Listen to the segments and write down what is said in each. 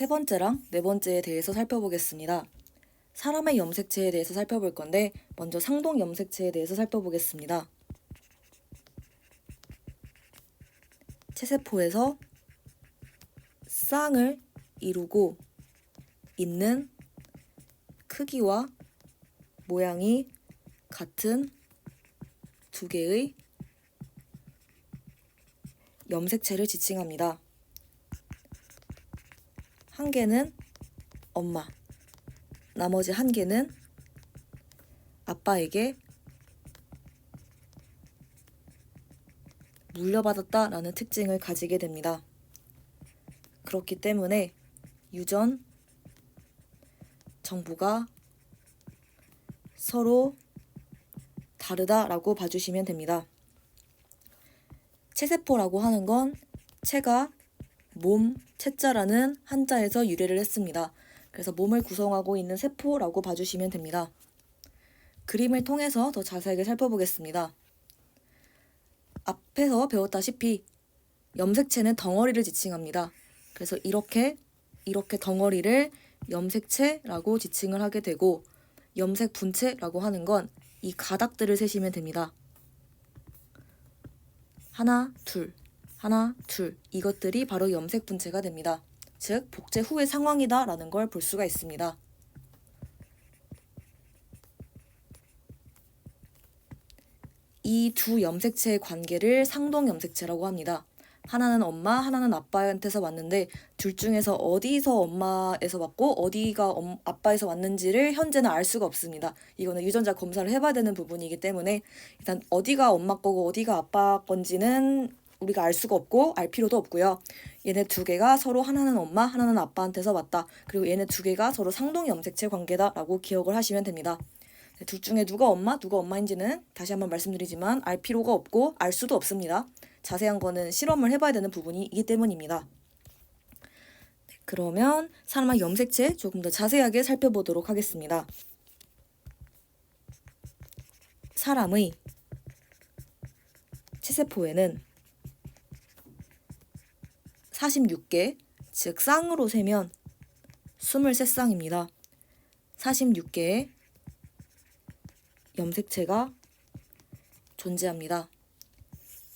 세 번째랑 네 번째에 대해서 살펴보겠습니다. 사람의 염색체에 대해서 살펴볼 건데 먼저 상동 염색체에 대해서 살펴보겠습니다. 체세포에서 쌍을 이루고 있는 크기와 모양이 같은 두 개의 염색체를 지칭합니다. 한 개는 엄마, 나머지 한 개는 아빠에게 물려받았다라는 특징을 가지게 됩니다. 그렇기 때문에 유전 정보가 서로 다르다라고 봐주시면 됩니다. 체세포라고 하는 건 체가 몸, 체자라는 한자에서 유래를 했습니다. 그래서 몸을 구성하고 있는 세포라고 봐주시면 됩니다. 그림을 통해서 더 자세하게 살펴보겠습니다. 앞에서 배웠다시피 염색체는 덩어리를 지칭합니다. 그래서 이렇게 덩어리를 염색체라고 지칭을 하게 되고, 염색 분체라고 하는 건 이 가닥들을 세시면 됩니다. 하나, 둘, 하나, 둘, 이것들이 바로 염색 분체가 됩니다. 즉, 복제 후의 상황이다 라는 걸 볼 수가 있습니다. 이 두 염색체의 관계를 상동 염색체라고 합니다. 하나는 엄마, 하나는 아빠한테서 왔는데 둘 중에서 어디서 엄마에서 왔고 어디가 아빠에서 왔는지를 현재는 알 수가 없습니다. 이거는 유전자 검사를 해봐야 되는 부분이기 때문에 일단 어디가 엄마 거고 어디가 아빠 건지는 우리가 알 수가 없고 알 필요도 없고요. 얘네 두 개가 서로 하나는 엄마, 하나는 아빠한테서 왔다. 그리고 얘네 두 개가 서로 상동 염색체 관계다라고 기억을 하시면 됩니다. 둘 중에 누가 엄마, 누가 엄마인지는 다시 한번 말씀드리지만 알 필요가 없고 알 수도 없습니다. 자세한 거는 실험을 해봐야 되는 부분이기 때문입니다. 그러면 사람의 염색체 조금 더 자세하게 살펴보도록 하겠습니다. 사람의 체세포에는 46개, 즉 쌍으로 세면 23쌍입니다. 46개의 염색체가 존재합니다.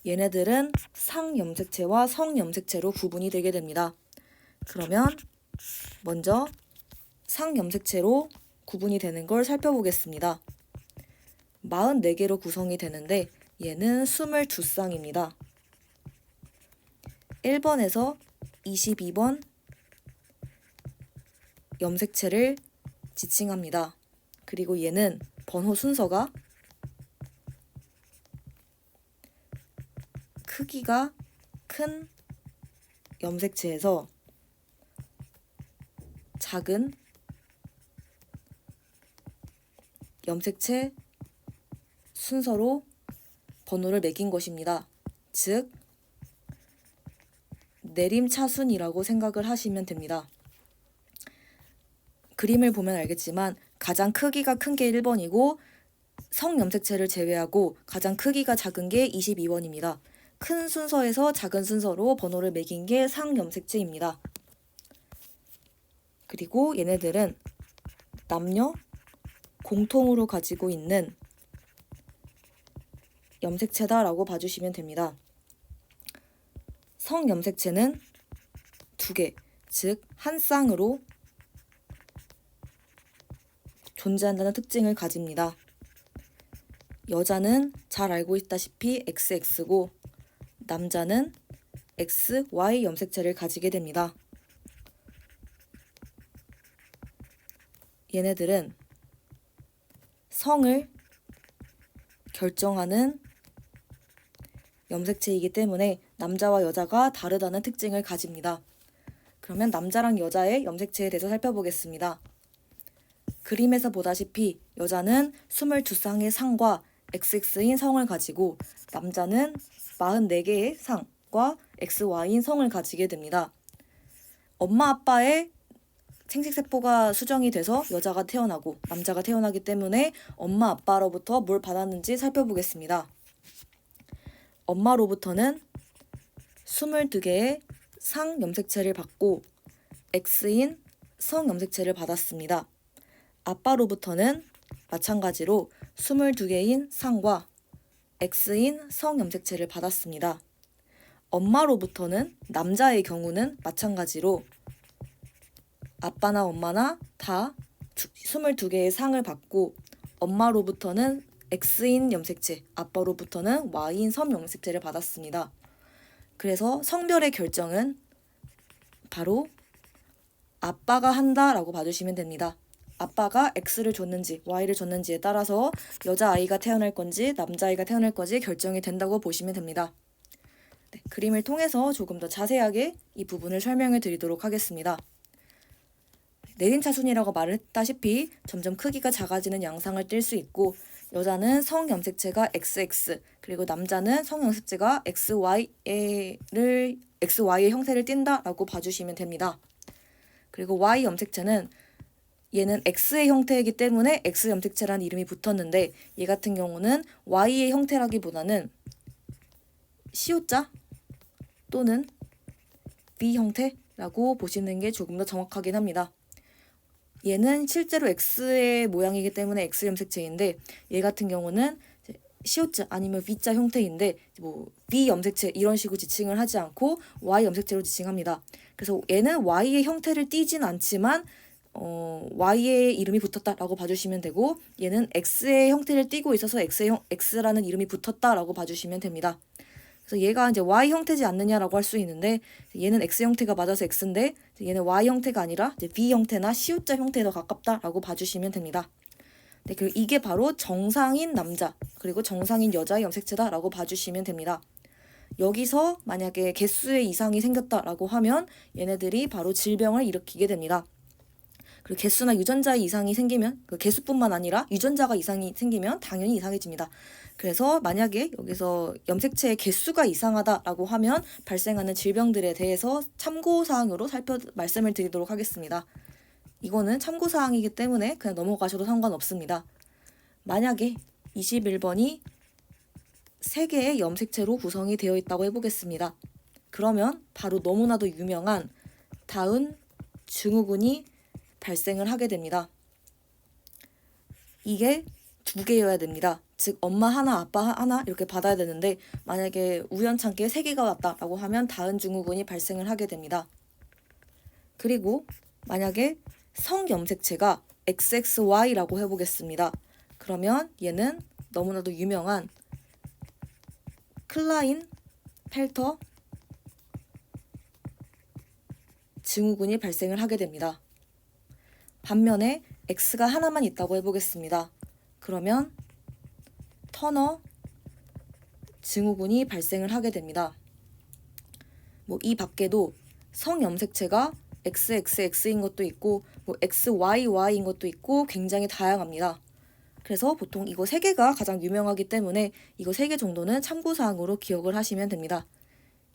얘네들은 상염색체와 성염색체로 구분이 되게 됩니다. 그러면 먼저 상염색체로 구분이 되는 걸 살펴보겠습니다. 44개로 구성이 되는데 얘는 22쌍입니다. 1번에서 22번 염색체를 지칭합니다. 그리고 얘는 번호 순서가 크기가 큰 염색체에서 작은 염색체 순서로 번호를 매긴 것입니다. 즉, 내림차순이라고 생각을 하시면 됩니다. 그림을 보면 알겠지만 가장 크기가 큰 게 1번이고 성염색체를 제외하고 가장 크기가 작은 게 22번입니다. 큰 순서에서 작은 순서로 번호를 매긴 게 상염색체입니다. 그리고 얘네들은 남녀 공통으로 가지고 있는 염색체다라고 봐주시면 됩니다. 성염색체는 2개, 즉 한 쌍으로 존재한다는 특징을 가집니다. 여자는 잘 알고 있다시피 XX고 남자는 XY 염색체를 가지게 됩니다. 얘네들은 성을 결정하는 염색체이기 때문에 남자와 여자가 다르다는 특징을 가집니다. 그러면 남자랑 여자의 염색체에 대해서 살펴보겠습니다. 그림에서 보다시피 여자는 22쌍의 상과 XX인 성을 가지고 남자는 44개의 상과 XY인 성을 가지게 됩니다. 엄마 아빠의 생식세포가 수정이 돼서 여자가 태어나고 남자가 태어나기 때문에 엄마 아빠로부터 뭘 받았는지 살펴보겠습니다. 엄마로부터는 22개의 상 염색체를 받고 X인 성염색체를 받았습니다. 아빠로부터는 마찬가지로 22개인 상과 X인 성염색체를 받았습니다. 엄마로부터는 남자의 경우는 마찬가지로 아빠나 엄마나 다 22개의 상을 받고 엄마로부터는 X인 염색체, 아빠로부터는 Y인 섬염색체를 받았습니다. 그래서 성별의 결정은 바로 아빠가 한다라고 봐주시면 됩니다. 아빠가 X를 줬는지 Y를 줬는지에 따라서 여자아이가 태어날 건지 남자아이가 태어날 건지 결정이 된다고 보시면 됩니다. 네, 그림을 통해서 조금 더 자세하게 이 부분을 설명을 드리도록 하겠습니다. 내림차순이라고 말을 했다시피 점점 크기가 작아지는 양상을 띌 수 있고 여자는 성염색체가 XX 그리고 남자는 성염색체가 XY의 형태를 띈다라고 봐주시면 됩니다. 그리고 Y 염색체는 얘는 X의 형태이기 때문에 X염색체라는 이름이 붙었는데 얘 같은 경우는 Y의 형태라기보다는 C자 또는 V 형태라고 보시는 게 조금 더 정확하긴 합니다. 얘는 실제로 X의 모양이기 때문에 X염색체인데 얘 같은 경우는 C자 아니면 V자 형태인데 뭐 V 염색체 이런 식으로 지칭을 하지 않고 Y 염색체로 지칭합니다. 그래서 얘는 Y의 형태를 띠진 않지만 Y의 이름이 붙었다라고 봐주시면 되고 얘는 X의 형태를 띠고 있어서 X라는 이름이 붙었다라고 봐주시면 됩니다. 그래서 얘가 이제 Y 형태지 않느냐라고 할 수 있는데 얘는 X 형태가 맞아서 X인데 얘는 Y 형태가 아니라 이제 V 형태나 C자 형태에 더 가깝다라고 봐주시면 됩니다. 네, 그리고 이게 바로 정상인 남자 그리고 정상인 여자의 염색체다라고 봐주시면 됩니다. 여기서 만약에 개수의 이상이 생겼다라고 하면 얘네들이 바로 질병을 일으키게 됩니다. 그리고 개수나 유전자의 이상이 생기면 그 개수뿐만 아니라 유전자가 이상이 생기면 당연히 이상해집니다. 그래서 만약에 여기서 염색체의 개수가 이상하다라고 하면 발생하는 질병들에 대해서 참고사항으로 말씀을 드리도록 하겠습니다. 이거는 참고사항이기 때문에 그냥 넘어가셔도 상관없습니다. 만약에 21번이 3개의 염색체로 구성이 되어 있다고 해보겠습니다. 그러면 바로 너무나도 유명한 다운 증후군이 발생을 하게 됩니다. 이게 2개여야 됩니다. 즉 엄마 하나 아빠 하나 이렇게 받아야 되는데 만약에 우연찮게 3개가 왔다라고 하면 다운 증후군이 발생을 하게 됩니다. 그리고 만약에 성염색체가 XXY라고 해보겠습니다. 그러면 얘는 너무나도 유명한 클라인펠터 증후군이 발생을 하게 됩니다. 반면에 X가 하나만 있다고 해보겠습니다. 그러면 터너 증후군이 발생을 하게 됩니다. 뭐 이 밖에도 성염색체가 XXX인 것도 있고 뭐 XYY인 것도 있고 굉장히 다양합니다. 그래서 보통 이거 3개가 가장 유명하기 때문에 이거 3개 정도는 참고사항으로 기억을 하시면 됩니다.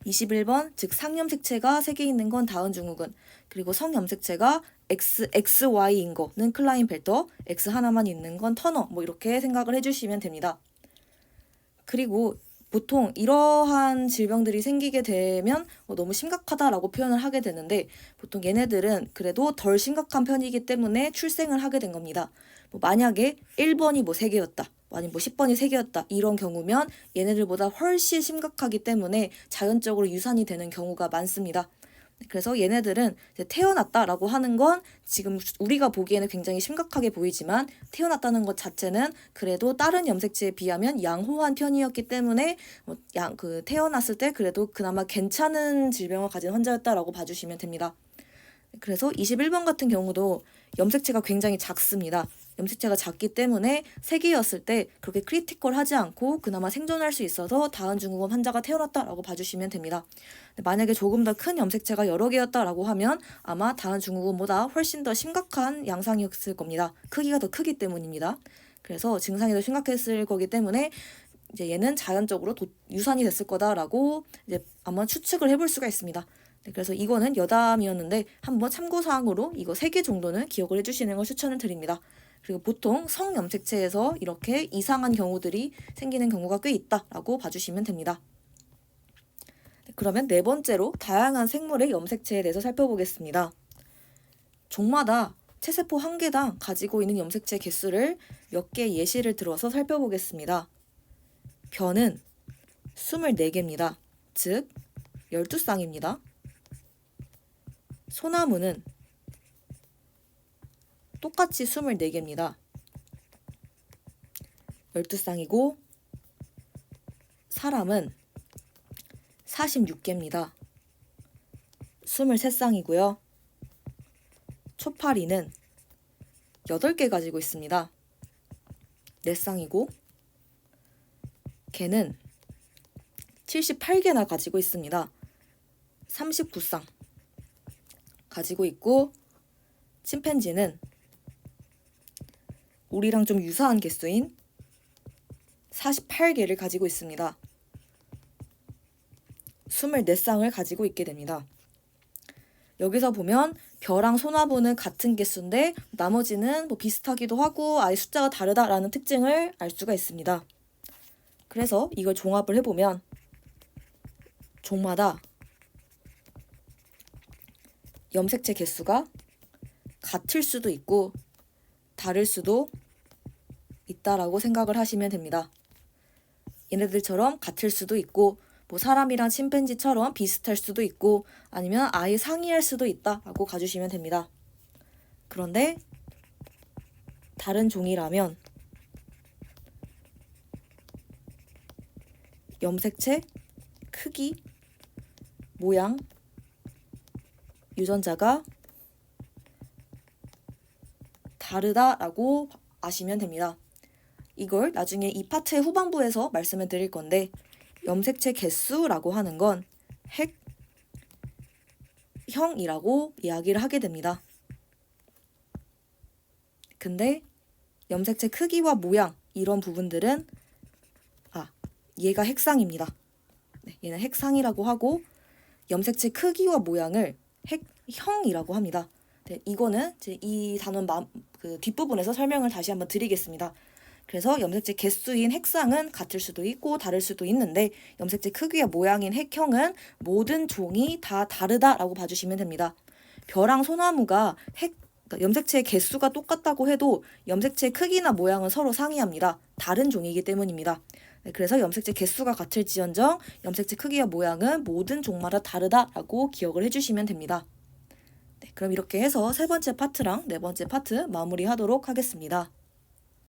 21번 즉 상염색체가 3개 있는 건 다운 증후군 그리고 성염색체가 XXY인 거는 클라인펠터 X 하나만 있는 건 터너 뭐 이렇게 생각을 해주시면 됩니다. 그리고 보통 이러한 질병들이 생기게 되면 너무 심각하다라고 표현을 하게 되는데 보통 얘네들은 그래도 덜 심각한 편이기 때문에 출생을 하게 된 겁니다. 뭐 만약에 1번이 뭐 3개였다. 아니면 뭐 10번이 3개였다. 이런 경우면 얘네들보다 훨씬 심각하기 때문에 자연적으로 유산이 되는 경우가 많습니다. 그래서 얘네들은 이제 태어났다라고 하는 건 지금 우리가 보기에는 굉장히 심각하게 보이지만 태어났다는 것 자체는 그래도 다른 염색체에 비하면 양호한 편이었기 때문에 태어났을 때 그래도 그나마 괜찮은 질병을 가진 환자였다라고 봐주시면 됩니다. 그래서 21번 같은 경우도 염색체가 굉장히 작습니다. 염색체가 작기 때문에 3개였을 때 그렇게 크리티컬하지 않고 그나마 생존할 수 있어서 다운 증후군 환자가 태어났다라고 봐주시면 됩니다. 만약에 조금 더 큰 염색체가 여러 개였다라고 하면 아마 다운 증후군보다 훨씬 더 심각한 양상이었을 겁니다. 크기가 더 크기 때문입니다. 그래서 증상이 더 심각했을 거기 때문에 이제 얘는 자연적으로 유산이 됐을 거다라고 이제 아마 추측을 해볼 수가 있습니다. 네, 그래서 이거는 여담이었는데 한번 참고사항으로 이거 3개 정도는 기억을 해주시는 걸 추천을 드립니다. 그리고 보통 성염색체에서 이렇게 이상한 경우들이 생기는 경우가 꽤 있다라고 봐주시면 됩니다. 네, 그러면 4번째로 다양한 생물의 염색체에 대해서 살펴보겠습니다. 종마다 체세포 한 개당 가지고 있는 염색체 개수를 몇 개 예시를 들어서 살펴보겠습니다. 변은 24개입니다. 즉 12쌍입니다. 소나무는 똑같이 24개입니다. 12쌍이고 사람은 46개입니다. 23쌍이고요. 초파리는 8개 가지고 있습니다. 4쌍이고 개는 78개나 가지고 있습니다. 39쌍 가지고 있고 침팬지는 우리랑 좀 유사한 개수인 48개를 가지고 있습니다. 24쌍을 가지고 있게 됩니다. 여기서 보면 벼랑 소나무는 같은 개수인데 나머지는 비슷하기도 하고 아예 숫자가 다르다라는 특징을 알 수가 있습니다. 그래서 이걸 종합을 해보면 종마다 염색체 개수가 같을 수도 있고 다를 수도 있다라고 생각을 하시면 됩니다. 얘네들처럼 같을 수도 있고 사람이랑 침팬지처럼 비슷할 수도 있고 아니면 아예 상이할 수도 있다라고 가주시면 됩니다. 그런데 다른 종이라면 염색체, 크기, 모양, 유전자가 다르다라고 아시면 됩니다. 이걸 나중에 이 파트의 후반부에서 말씀을 드릴 건데 염색체 개수라고 하는 건 핵형이라고 이야기를 하게 됩니다. 근데 염색체 크기와 모양 이런 부분들은 얘가 핵상입니다. 네, 얘는 핵상이라고 하고 염색체 크기와 모양을 핵형이라고 합니다. 네, 이거는 이제 이 단원 뒷부분에서 설명을 다시 한번 드리겠습니다. 그래서 염색체 개수인 핵상은 같을 수도 있고 다를 수도 있는데 염색체 크기와 모양인 핵형은 모든 종이 다 다르다라고 봐주시면 됩니다. 벼랑 소나무가 염색체 개수가 똑같다고 해도 염색체 크기나 모양은 서로 상이합니다. 다른 종이기 때문입니다. 네, 그래서 염색체 개수가 같을지언정 염색체 크기와 모양은 모든 종마다 다르다라고 기억을 해주시면 됩니다. 네, 그럼 이렇게 해서 세 번째 파트랑 네 번째 파트 마무리하도록 하겠습니다.